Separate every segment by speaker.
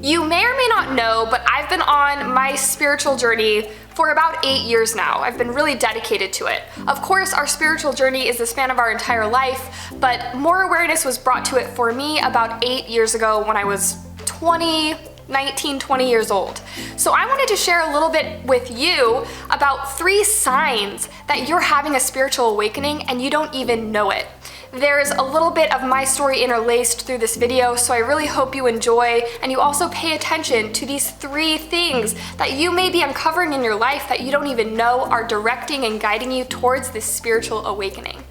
Speaker 1: You may or may not know, but I've been on my spiritual journey for about 8 years now. I've been really dedicated to it. Of course, our spiritual journey is the span of our entire life, but more awareness was brought to it for me about 8 years ago when I was 19, 20 years old. So I wanted to share a little bit with you about 3 signs that you're having a spiritual awakening and you don't even know it. There's a little bit of my story interlaced through this video, so I really hope you enjoy and you also pay attention to these 3 things that you may be uncovering in your life that you don't even know are directing and guiding you towards this spiritual awakening.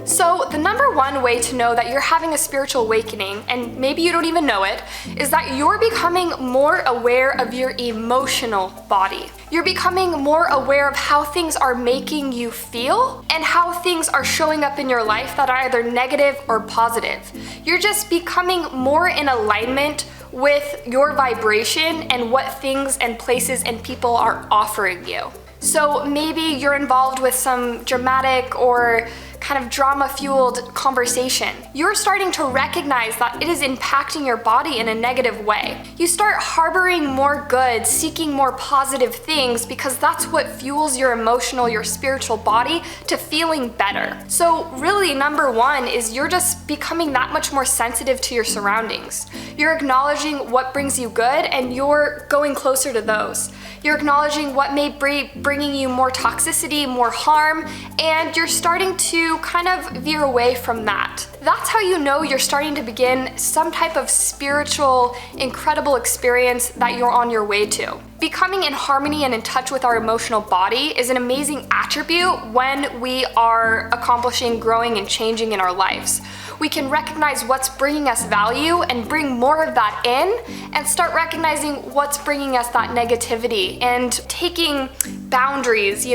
Speaker 1: So the number one way to know that you're having a spiritual awakening, and maybe you don't even know it, is that you're becoming more aware of your emotional body. You're becoming more aware of how things are making you feel and how things are showing up in your life that are either negative or positive. You're just becoming more in alignment with your vibration and what things and places and people are offering you. So maybe you're involved with some dramatic or kind of drama-fueled conversation. You're starting to recognize that it is impacting your body in a negative way. You start harboring more good, seeking more positive things because that's what fuels your emotional, your spiritual body to feeling better. So really, number one is you're just becoming that much more sensitive to your surroundings. You're acknowledging what brings you good and you're going closer to those. You're acknowledging what may be bringing you more toxicity, more harm, and you're starting to kind of veer away from that. That's how you know you're starting to begin some type of spiritual, incredible experience that you're on your way to. Becoming in harmony and in touch with our emotional body is an amazing attribute when we are accomplishing, growing, and changing in our lives. We can recognize what's bringing us value and bring more of that in, and start recognizing what's bringing us that negativity and taking boundaries,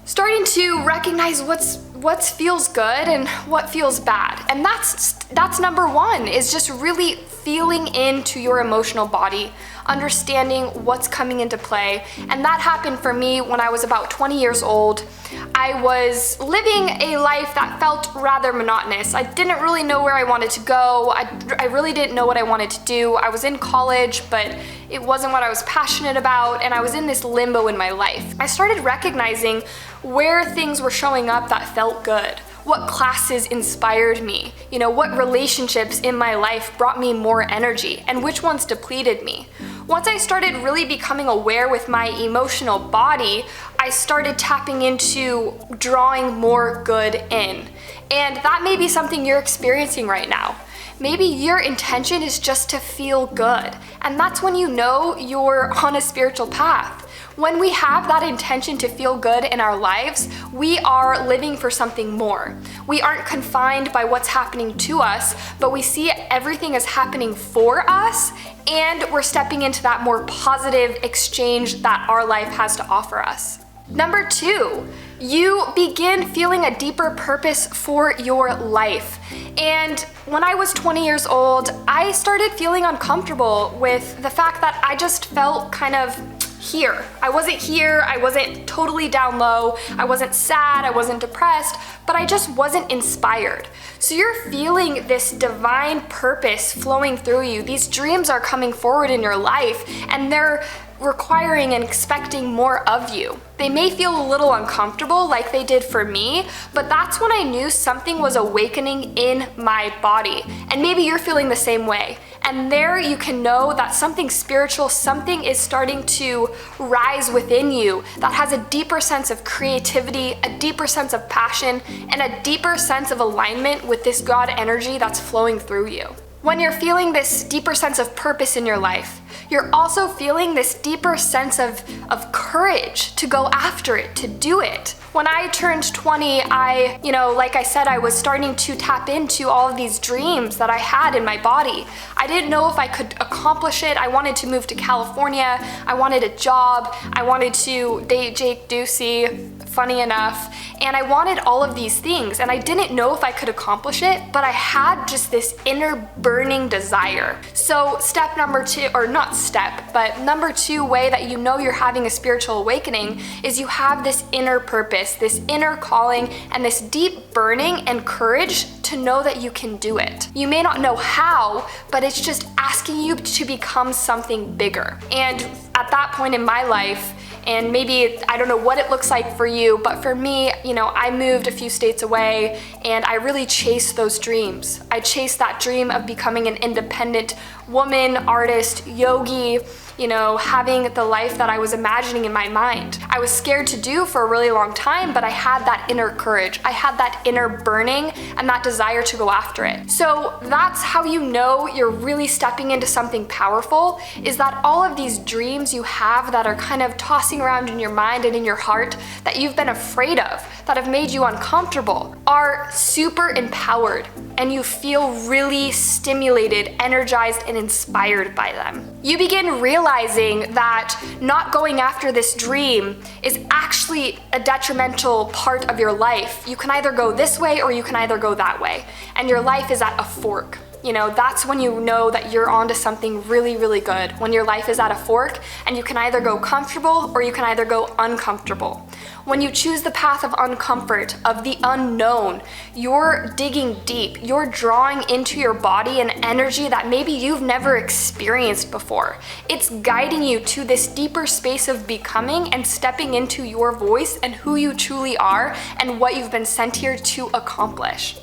Speaker 1: starting to recognize what feels good and what feels bad. And that's number one, is just really feeling into your emotional body, understanding what's coming into play. And that happened for me when I was about 20 years old. I was living a life that felt rather monotonous. I didn't really know where I wanted to go. I really didn't know what I wanted to do. I was in college, but it wasn't what I was passionate about, and I was in this limbo in my life. I started recognizing where things were showing up that felt good. What classes inspired me? What relationships in my life brought me more energy, and which ones depleted me? Once I started really becoming aware with my emotional body, I started tapping into drawing more good in. And that may be something you're experiencing right now. Maybe your intention is just to feel good, and that's when you know you're on a spiritual path. When we have that intention to feel good in our lives, we are living for something more. We aren't confined by what's happening to us, but we see everything as happening for us, and we're stepping into that more positive exchange that our life has to offer us. Number 2, you begin feeling a deeper purpose for your life. And when I was 20 years old, I started feeling uncomfortable with the fact that I just felt kind of here. I wasn't totally down low, I wasn't sad, I wasn't depressed, but I just wasn't inspired. So you're feeling this divine purpose flowing through you. These dreams are coming forward in your life, and they're requiring and expecting more of you. They may feel a little uncomfortable like they did for me, but that's when I knew something was awakening in my body. And maybe you're feeling the same way. And there you can know that something spiritual, something is starting to rise within you that has a deeper sense of creativity, a deeper sense of passion, and a deeper sense of alignment with this God energy that's flowing through you. When you're feeling this deeper sense of purpose in your life, you're also feeling this deeper sense of courage to go after it, to do it. When I turned 20, like I said, I was starting to tap into all of these dreams that I had in my body. I didn't know if I could accomplish it. I wanted to move to California. I wanted a job. I wanted to date Jake Ducey funny enough, and I wanted all of these things, and I didn't know if I could accomplish it, but I had just this inner burning desire. So step number two, or not step, but number two way that you know you're having a spiritual awakening is you have this inner purpose, this inner calling, and this deep burning and courage to know that you can do it. You may not know how, but it's just asking you to become something bigger. And at that point in my life, and maybe, I don't know what it looks like for you, but for me, I moved a few states away and I really chased those dreams. I chased that dream of becoming an independent woman, artist, yogi, having the life that I was imagining in my mind. I was scared to do for a really long time, but I had that inner courage. I had that inner burning and that desire to go after it. So that's how you know you're really stepping into something powerful, is that all of these dreams you have that are kind of tossing around in your mind and in your heart that you've been afraid of, that have made you uncomfortable, are super empowered, and you feel really stimulated, energized, and inspired by them. You begin realizing that not going after this dream is actually a detrimental part of your life. You can either go this way or you can either go that way, and your life is at a fork. That's when you know that you're onto something really, really good. When your life is at a fork and you can either go comfortable or you can either go uncomfortable. When you choose the path of uncomfort, of the unknown, you're digging deep. You're drawing into your body an energy that maybe you've never experienced before. It's guiding you to this deeper space of becoming and stepping into your voice and who you truly are and what you've been sent here to accomplish.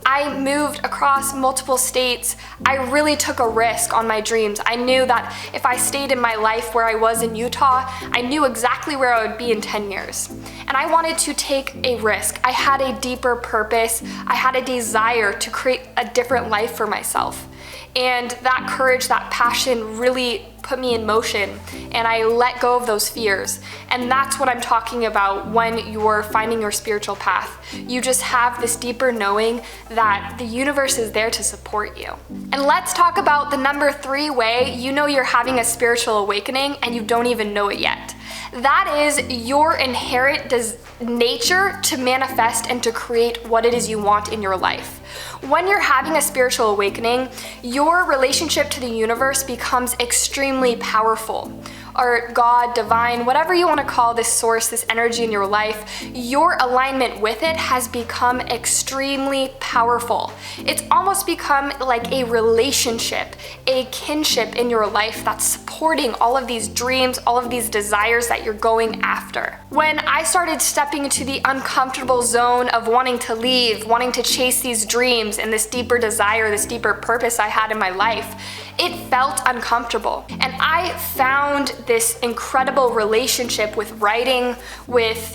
Speaker 1: I moved across multiple states. I really took a risk on my dreams. I knew that if I stayed in my life where I was in Utah, I knew exactly where I would be in 10 years. And I wanted to take a risk. I had a deeper purpose. I had a desire to create a different life for myself. And that courage, that passion really put me in motion, and I let go of those fears. And that's what I'm talking about when you're finding your spiritual path. You just have this deeper knowing that the universe is there to support you. And let's talk about the number 3 way you know you're having a spiritual awakening and you don't even know it yet. That is your inherent nature to manifest and to create what it is you want in your life. When you're having a spiritual awakening, your relationship to the universe becomes extremely powerful. Or God, divine, whatever you want to call this source, this energy in your life, your alignment with it has become extremely powerful. It's almost become like a relationship, a kinship in your life that's supporting all of these dreams, all of these desires that you're going after. When I started stepping into the uncomfortable zone of wanting to leave, wanting to chase these dreams and this deeper desire, this deeper purpose I had in my life, it felt uncomfortable. And I found this incredible relationship with writing, with,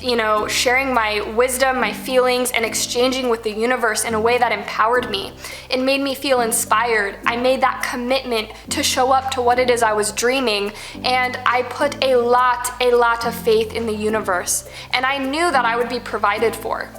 Speaker 1: sharing my wisdom, my feelings, and exchanging with the universe in a way that empowered me. It made me feel inspired. I made that commitment to show up to what it is I was dreaming, and I put a lot of faith in the universe. And I knew that I would be provided for.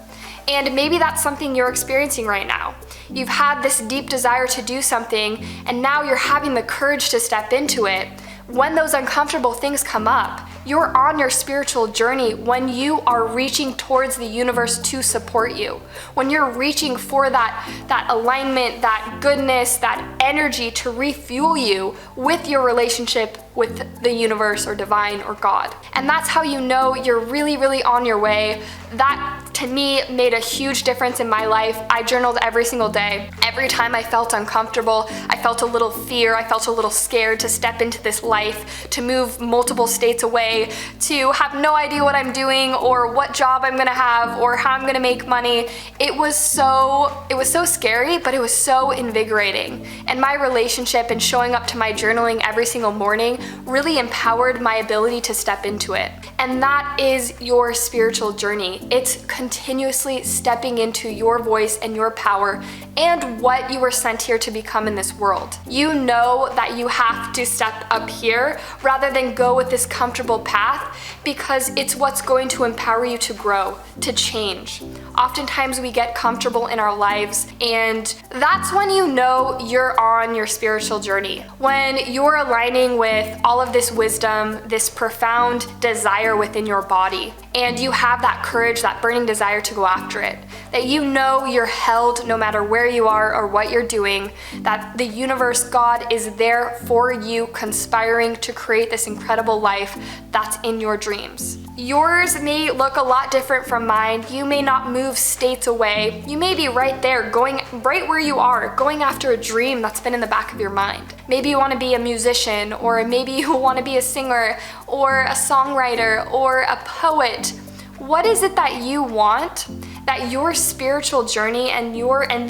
Speaker 1: And maybe that's something you're experiencing right now. You've had this deep desire to do something, and now you're having the courage to step into it. When those uncomfortable things come up, you're on your spiritual journey when you are reaching towards the universe to support you. When you're reaching for that alignment, that goodness, that energy to refuel you with your relationship with the universe or divine or God. And that's how you know you're really, really on your way. That, to me, made a huge difference in my life. I journaled every single day. Every time I felt uncomfortable, I felt a little fear, I felt a little scared to step into this life, to move multiple states away, to have no idea what I'm doing or what job I'm gonna have or how I'm gonna make money. It was so scary, but it was so invigorating. And my relationship and showing up to my journaling every single morning really empowered my ability to step into it. And that is your spiritual journey. It's continuously stepping into your voice and your power and what you were sent here to become in this world. You know that you have to step up here rather than go with this comfortable path, because it's what's going to empower you to grow, to change. Oftentimes we get comfortable in our lives, and that's when you know you're on your spiritual journey. When you're aligning with all of this wisdom, this profound desire within your body, and you have that courage, that burning desire to go after it. That you know you're held no matter where you are or what you're doing, that the universe, God, is there for you, conspiring to create this incredible life that's in your dreams. Yours may look a lot different from mine. You may not move states away. You may be right there, going right where you are, going after a dream that's been in the back of your mind. Maybe you want to be a musician, or maybe you want to be a singer, or a songwriter, or a poet. What is it that you want that your spiritual journey and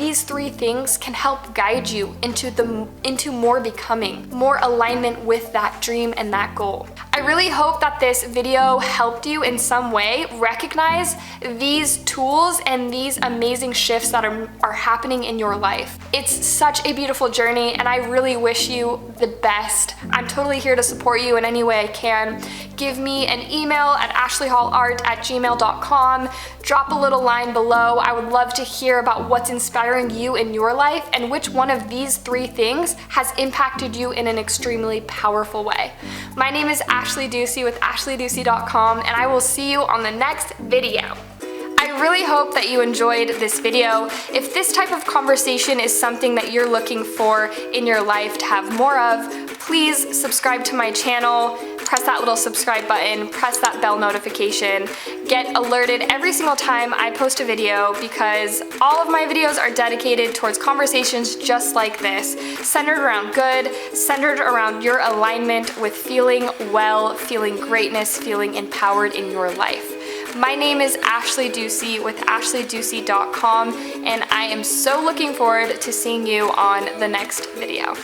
Speaker 1: these three things can help guide you into more becoming, more alignment with that dream and that goal? I really hope that this video helped you in some way recognize these tools and these amazing shifts that are happening in your life. It's such a beautiful journey, and I really wish you the best. I'm totally here to support you in any way I can. Give me an email at ashleyhallart@gmail.com. Drop a little line below. I would love to hear about what's inspiring you in your life and which one of these three things has impacted you in an extremely powerful way. My name is Ashley Ducey with ashleyducey.com, and I will see you on the next video. I really hope that you enjoyed this video. If this type of conversation is something that you're looking for in your life to have more of, please subscribe to my channel, press that little subscribe button, press that bell notification, get alerted every single time I post a video, because all of my videos are dedicated towards conversations just like this, centered around good, centered around your alignment with feeling well, feeling greatness, feeling empowered in your life. My name is Ashley Ducey with ashleyducey.com, and I am so looking forward to seeing you on the next video.